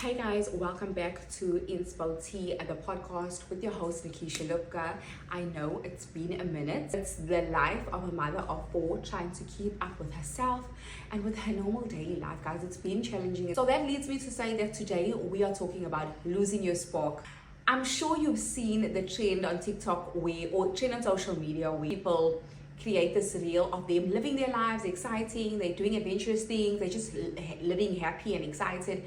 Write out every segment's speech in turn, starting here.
Hey guys, welcome back to InspoTee The Podcast with your host Nikisha Lupka. I know it's been a minute. It's the life of a mother of four trying to keep up with herself and with her normal daily life, guys. It's been challenging. So that leads me to say that today we are talking about losing your spark. I'm sure you've seen the trend on TikTok or trend on social media where people create this reel of them living their lives, exciting, they're doing adventurous things, they're just living happy and excited.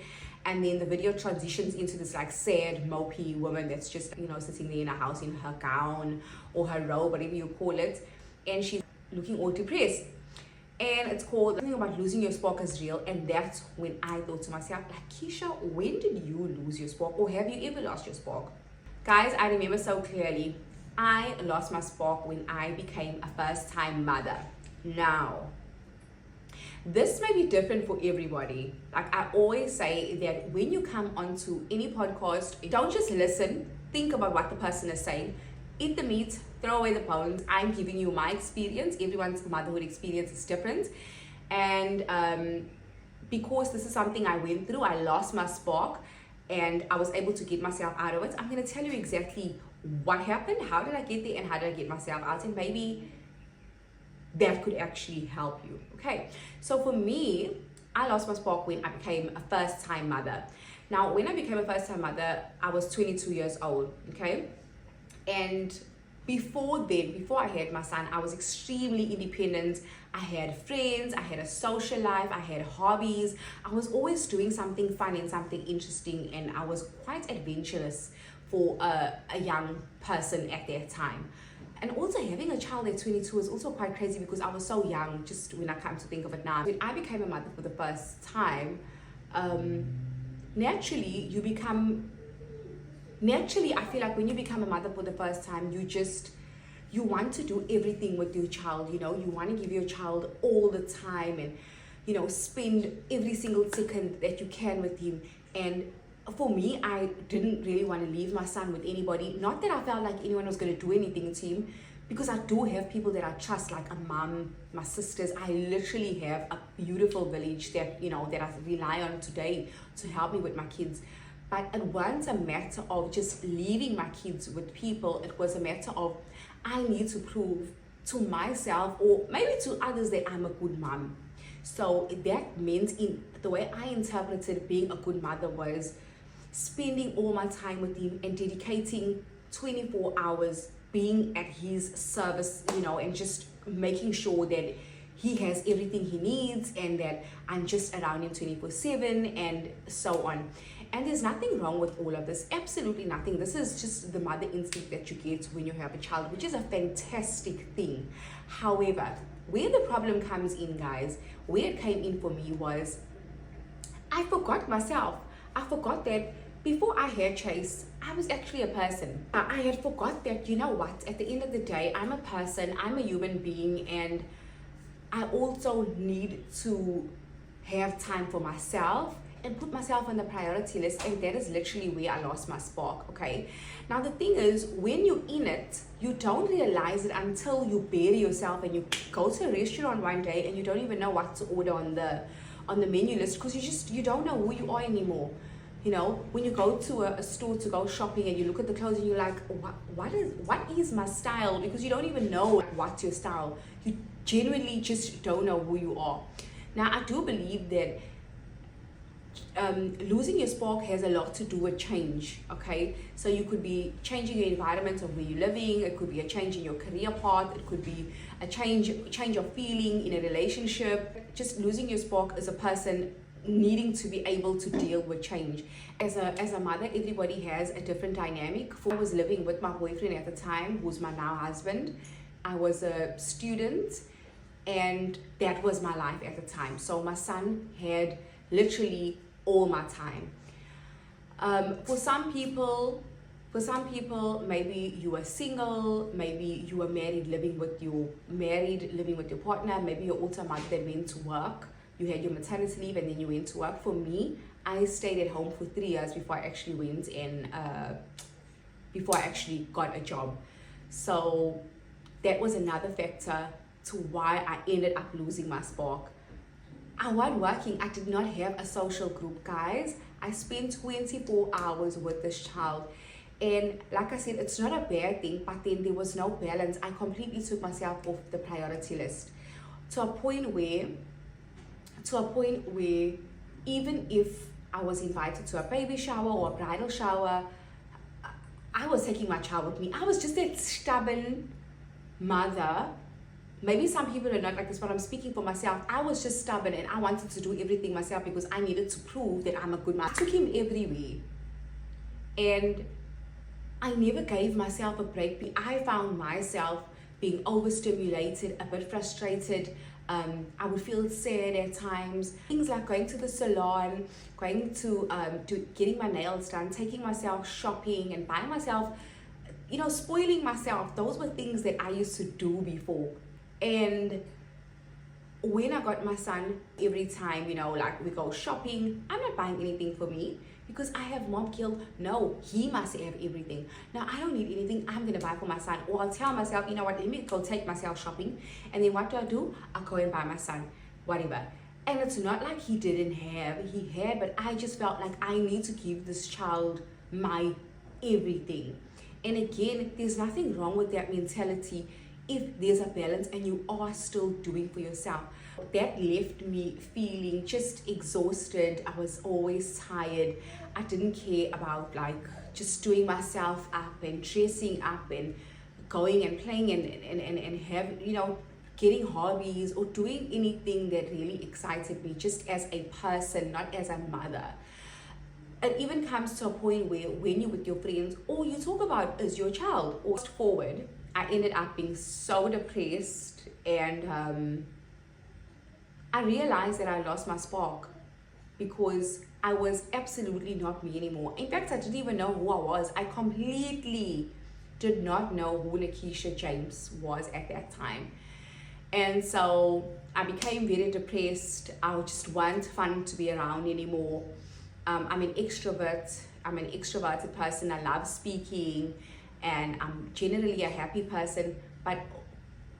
And then the video transitions into this like sad, mopey woman that's just, sitting there in a house in her gown or her robe, whatever you call it. And she's looking all depressed. And it's called something about losing your spark is real. And that's when I thought to myself, like, Keisha, when did you lose your spark? Or have you ever lost your spark? Guys, I remember so clearly, I lost my spark when I became a first-time mother. Now, this may be different for everybody. Like I always say that when you come onto any podcast, don't just listen, think about what the person is saying, eat the meat, throw away the bones. I'm giving you my experience. Everyone's motherhood experience is different. And because this is something I went through, I lost my spark and I was able to get myself out of it. I'm going to tell you exactly what happened, how did I get there, and how did I get myself out, and maybe that could actually help you. Okay, so for me, I lost my spark when I became a first-time mother. Now, when I became a first-time mother, I was 22 years old, okay? And before I had my son, I was extremely independent. I had friends, I had a social life, I had hobbies. I was always doing something fun and something interesting, and I was quite adventurous for a young person at that time. And also having a child at 22 is also quite crazy because I was so young, just when I come to think of it now. When I became a mother for the first time, naturally I feel like when you become a mother for the first time, you want to do everything with your child, you want to give your child all the time and, spend every single second that you can with him. And for me, I didn't really want to leave my son with anybody. Not that I felt like anyone was going to do anything to him, because I do have people that I trust, like a mom, my sisters. I literally have a beautiful village that, that I rely on today to help me with my kids. But it wasn't a matter of just leaving my kids with people. It was a matter of I need to prove to myself or maybe to others that I'm a good mom. So that meant, in the way I interpreted being a good mother, was spending all my time with him and dedicating 24 hours being at his service, and just making sure that he has everything he needs and that I'm just around him 24/7 and so on. And there's nothing wrong with all of this, absolutely nothing. This is just the mother instinct that you get when you have a child, which is a fantastic thing. However, where the problem comes in, guys, where it came in for me was I forgot myself. I forgot that before I had Chase, I was actually a person. I had forgot that, at the end of the day, I'm a person, I'm a human being, and I also need to have time for myself and put myself on the priority list. And that is literally where I lost my spark, okay? Now, the thing is, when you're in it, you don't realize it until you bury yourself and you go to a restaurant one day and you don't even know what to order on the menu list because you don't know who you are anymore. When you go to a store to go shopping and you look at the clothes and you're like, what is my style? Because you don't even know what's your style. You genuinely just don't know who you are. Now, I do believe that losing your spark has a lot to do with change, okay? So you could be changing your environment of where you're living. It could be a change in your career path. It could be a change of feeling in a relationship. Just losing your spark as a person needing to be able to deal with change. As a mother, everybody has a different dynamic. I was living with my boyfriend at the time, who's my now husband. I was a student, and that was my life at the time. So my son had literally all my time. For some people, maybe you are single, maybe you are married, living with your partner, maybe you're also a mother that went to work. You had your maternity leave and then you went to work. For me, I stayed at home for 3 years before I actually went and before I actually got a job. So that was another factor to why I ended up losing my spark. I wasn't working. I did not have a social group, guys. I spent 24 hours with this child. And like I said, it's not a bad thing, but then there was no balance. I completely took myself off the priority list to a point where even if I was invited to a baby shower or a bridal shower, I was taking my child with me. I was just that stubborn mother. Maybe some people are not like this, but I'm speaking for myself. I was just stubborn and I wanted to do everything myself because I needed to prove that I'm a good mother. I took him everywhere. And I never gave myself a break. I found myself being overstimulated, a bit frustrated. I would feel sad at times. Things like going to the salon, going to getting my nails done, taking myself shopping and buying myself, spoiling myself. Those were things that I used to do before. And when I got my son, every time, like we go shopping, I'm not buying anything for me because I have mom guilt. No, he must have everything. Now, I don't need anything. I'm going to buy for my son. Or I'll tell myself, you know what, let me go take myself shopping. And then what do? I'll go and buy my son, whatever. And it's not like he didn't have. He had, but I just felt like I need to give this child my everything. And again, there's nothing wrong with that mentality if there's a balance and you are still doing for yourself. That left me feeling just exhausted. I was always tired. I didn't care about just doing myself up and dressing up and going and playing and have, getting hobbies or doing anything that really excited me just as a person, not as a mother. It even comes to a point where when you're with your friends, all you talk about is your child. Or forward, I ended up being so depressed and I realized that I lost my spark because I was absolutely not me anymore. In fact, I didn't even know who I was. I completely did not know who Nikisha James was at that time. And so I became very depressed. I just wasn't fun to be around anymore. I'm an extrovert. I'm an extroverted person. I love speaking and I'm generally a happy person. But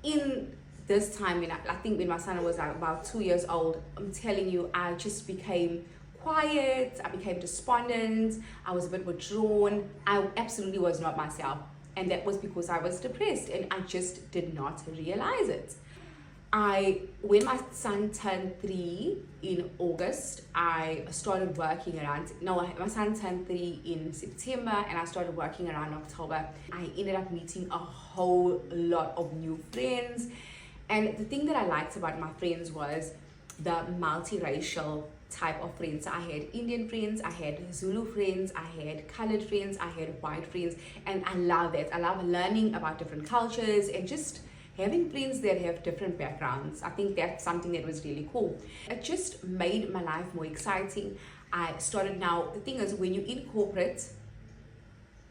in this time, I think when my son was about 2 years old, I'm telling you, I just became quiet. I became despondent. I was a bit withdrawn. I absolutely was not myself. And that was because I was depressed and I just did not realize it. When my son turned 3 in August, I started working my son turned 3 in September and I started working around October. I ended up meeting a whole lot of new friends. And the thing that I liked about my friends was the multiracial type of friends. I had Indian friends, I had Zulu friends, I had colored friends, I had white friends. And I love that. I love learning about different cultures and just having friends that have different backgrounds. I think that's something that was really cool. It just made my life more exciting. I started now, the thing is, when you're in corporate,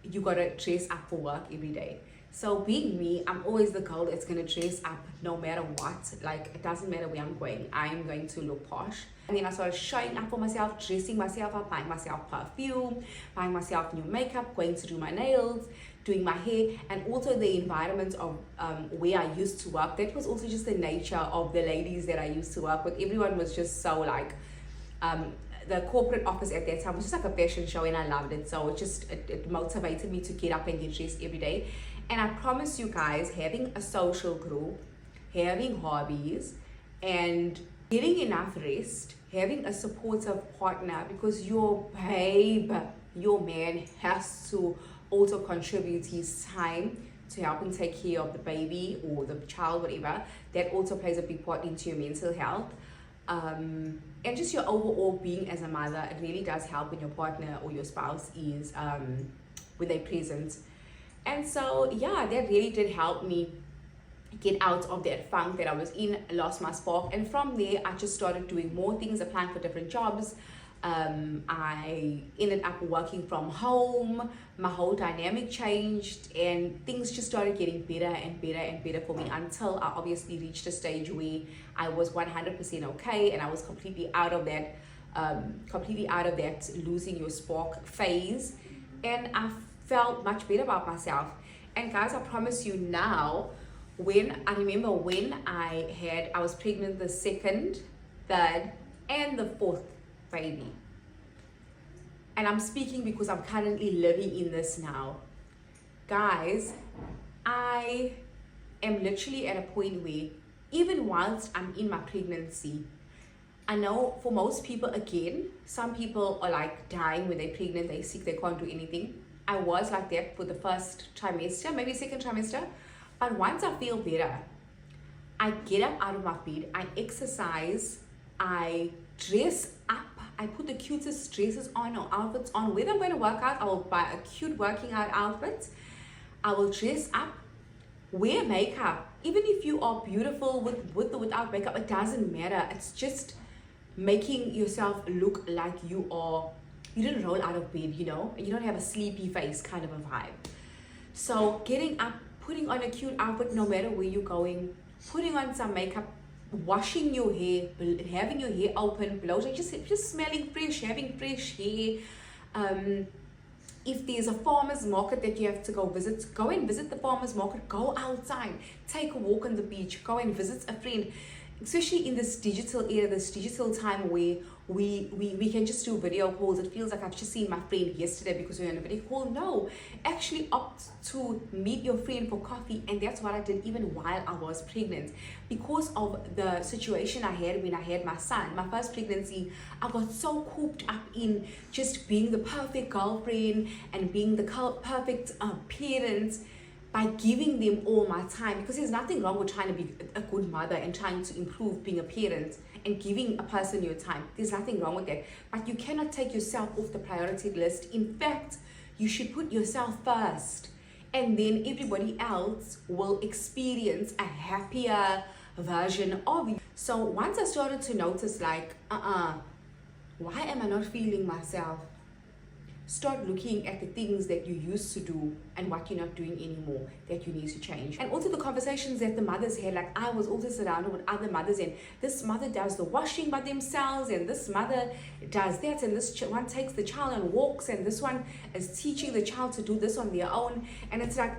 you gotta dress up for work every day. So being me, I'm always the girl that's gonna dress up no matter what. Like, it doesn't matter where I'm going, I am going to look posh. And then I started showing up for myself, dressing myself up, buying myself perfume, buying myself new makeup, going to do my nails, doing my hair, and also the environment of where I used to work. That was also just the nature of the ladies that I used to work with. Everyone was just so like, the corporate office at that time was just like a fashion show and I loved it. So it motivated me to get up and get dressed every day. And I promise you guys, having a social group, having hobbies, and getting enough rest, having a supportive partner, because your babe, your man has to also contribute his time to helping take care of the baby or the child, whatever. That also plays a big part into your mental health. And just your overall being as a mother, it really does help when your partner or your spouse is when they're present. And so yeah, that really did help me get out of that funk that I was in. I lost my spark, and from there I just started doing more things, applying for different jobs. I ended up working from home. My whole dynamic changed and things just started getting better and better and better for me, until I obviously reached a stage where I was 100% okay and I was completely out of that losing your spark phase, and I felt much better about myself. And guys, I promise you now, I remember when I was pregnant the 2nd, 3rd and the 4th baby, And I'm speaking because I'm currently living in this now. Guys, I am literally at a point where even whilst I'm in my pregnancy, I know for most people, again, some people are like dying when they're pregnant, they're sick, they can't do anything. I was like that for the first trimester, maybe second trimester. But once I feel better, I get up out of my bed, I exercise, I dress up, I put the cutest dresses on or outfits on. Whether I'm going to work out, I will buy a cute working out outfit. I will dress up, wear makeup. Even if you are beautiful with or without makeup, it doesn't matter. It's just making yourself look like you didn't roll out of bed, you know, and you don't have a sleepy face kind of a vibe. So getting up, putting on a cute outfit no matter where you're going, putting on some makeup, washing your hair, having your hair open, blow, just smelling fresh, having fresh hair. If there's a farmer's market that you have to go and visit the farmer's market. Go outside, take a walk on the beach, go and visit a friend. Especially in this digital era, this digital time where we can just do video calls. It feels like I've just seen my friend yesterday because we're on a video call. No, actually opt to meet your friend for coffee. And that's what I did even while I was pregnant. Because of the situation I had when I had my son, my first pregnancy, I got so cooped up in just being the perfect girlfriend and being the perfect parent, by giving them all my time. Because there's nothing wrong with trying to be a good mother and trying to improve being a parent and giving a person your time. There's nothing wrong with that. But you cannot take yourself off the priority list. In fact, you should put yourself first. And then everybody else will experience a happier version of you. So once I started to notice like, why am I not feeling myself? Start looking at the things that you used to do and what you're not doing anymore that you need to change. And also the conversations that the mothers had, like I was also surrounded with other mothers, and this mother does the washing by themselves, and this mother does that, and this one takes the child on walks, and this one is teaching the child to do this on their own. And it's like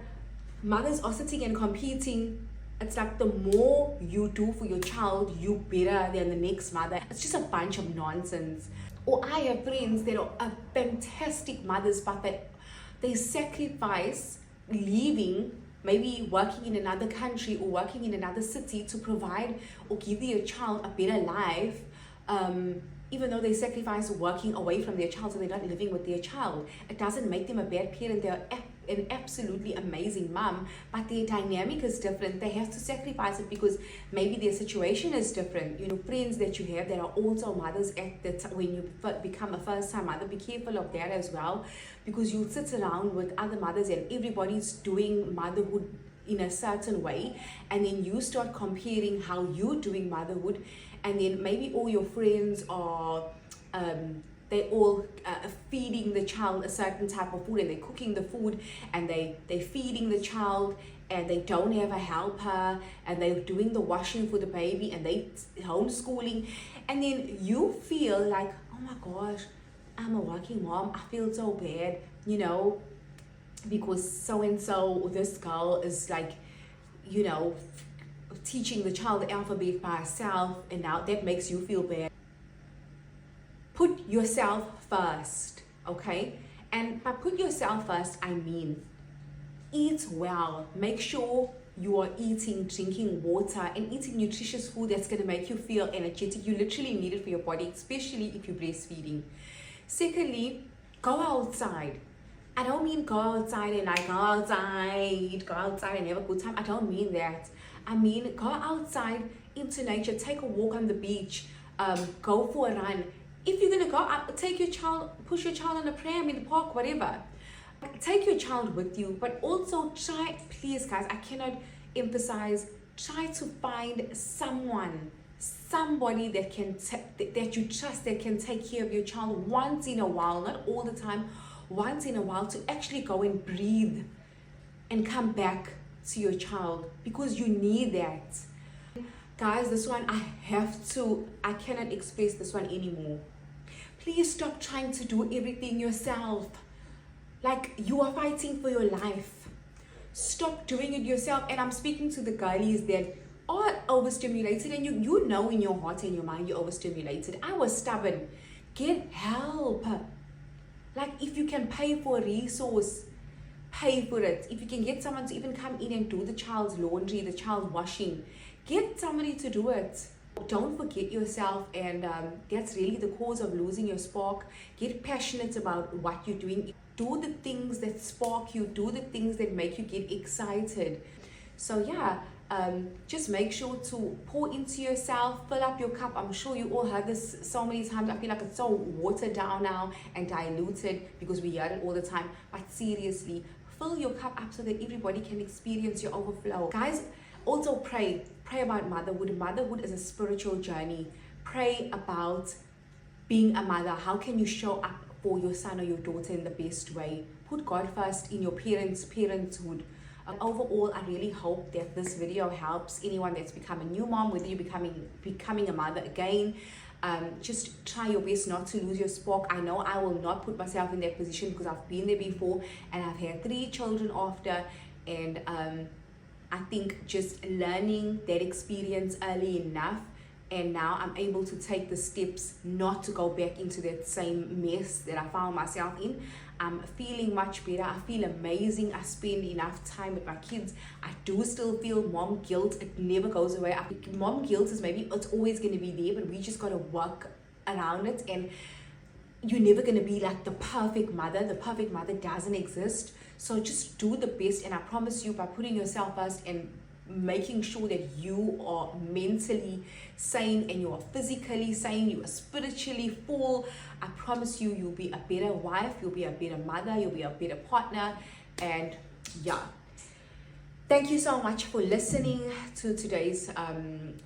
mothers are sitting and competing. It's like the more you do for your child, you better than the next mother. It's just a bunch of nonsense. Or I have friends that are fantastic mothers, but they sacrifice leaving, maybe working in another country or working in another city to provide or give their child a better life, even though they sacrifice working away from their child, so they're not living with their child. It doesn't make them a bad parent. They're an absolutely amazing mom, but their dynamic is different. They have to sacrifice it because maybe their situation is different. You know, friends that you have that are also mothers at the when you become a first-time mother, be careful of that as well, because you sit around with other mothers and everybody's doing motherhood in a certain way, and then you start comparing how you're doing motherhood, and then maybe all your friends are they all feeding the child a certain type of food, and they're cooking the food, and they're feeding the child, and they don't have a helper, and they're doing the washing for the baby, and they homeschooling, and then you feel like, oh my gosh, I'm a working mom, I feel so bad, you know, because so and so, or this girl is like, you know, teaching the child the alphabet by herself, and now that makes you feel bad. Put yourself first, okay? And by put yourself first, I mean eat well. Make sure you are eating, drinking water, and eating nutritious food that's going to make you feel energetic. You literally need it for your body, especially if you're breastfeeding. Secondly, go outside. I don't mean go outside and like go outside and have a good time. I don't mean that. I mean go outside into nature, take a walk on the beach, go for a run. If you're gonna go out, take your child, push your child on a pram in the park, whatever. Take your child with you, but also try, please guys, I cannot emphasize, try to find somebody that can that you trust, that can take care of your child once in a while, not all the time, once in a while, to actually go and breathe and come back to your child, because you need that. Guys, this one I cannot express this one anymore. Please stop trying to do everything yourself. Like you are fighting for your life. Stop doing it yourself. And I'm speaking to the girlies that are overstimulated, and you know in your heart and your mind you're overstimulated. I was stubborn. Get help. Like, if you can pay for a resource, pay for it. If you can get someone to even come in and do the child's laundry, the child washing, get somebody to do it. Don't forget yourself, and that's really the cause of losing your spark. Get passionate about what you're doing. Do the things that spark you. Do the things that make you get excited. So yeah, just make sure to pour into yourself, fill up your cup. I'm sure you all heard this so many times. I feel like it's so watered down now and diluted because we hear it all the time. But seriously, fill your cup up so that everybody can experience your overflow. Guys, also pray about motherhood. Motherhood is a spiritual journey. Pray about being a mother. How can you show up for your son or your daughter in the best way? Put God first in your parenthood. Overall, I really hope that this video helps anyone that's become a new mom, whether you're becoming a mother again. Just try your best not to lose your spark. I know I will not put myself in that position because I've been there before, and I've had 3 children after, and I think just learning that experience early enough, and now I'm able to take the steps not to go back into that same mess that I found myself in. I'm feeling much better. I feel amazing. I spend enough time with my kids. I do still feel mom guilt. It never goes away. Mom guilt is it's always going to be there, but we just got to work around it. And you're never going to be like the perfect mother. The perfect mother doesn't exist. So just do the best. And I promise you, by putting yourself first and making sure that you are mentally sane and you are physically sane, you are spiritually full, I promise you, you'll be a better wife, you'll be a better mother, you'll be a better partner. And yeah, thank you so much for listening to today's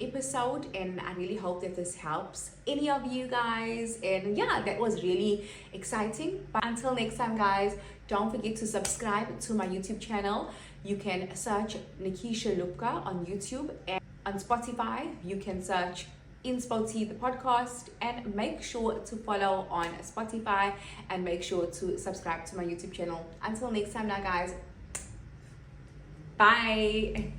episode, and I really hope that this helps any of you guys. And yeah, that was really exciting. But until next time, guys, don't forget to subscribe to my YouTube channel. You can search Nikisha Lupka on YouTube, and on Spotify you can search InspoTee The Podcast, and make sure to follow on Spotify and make sure to subscribe to my YouTube channel. Until next time now, guys, bye.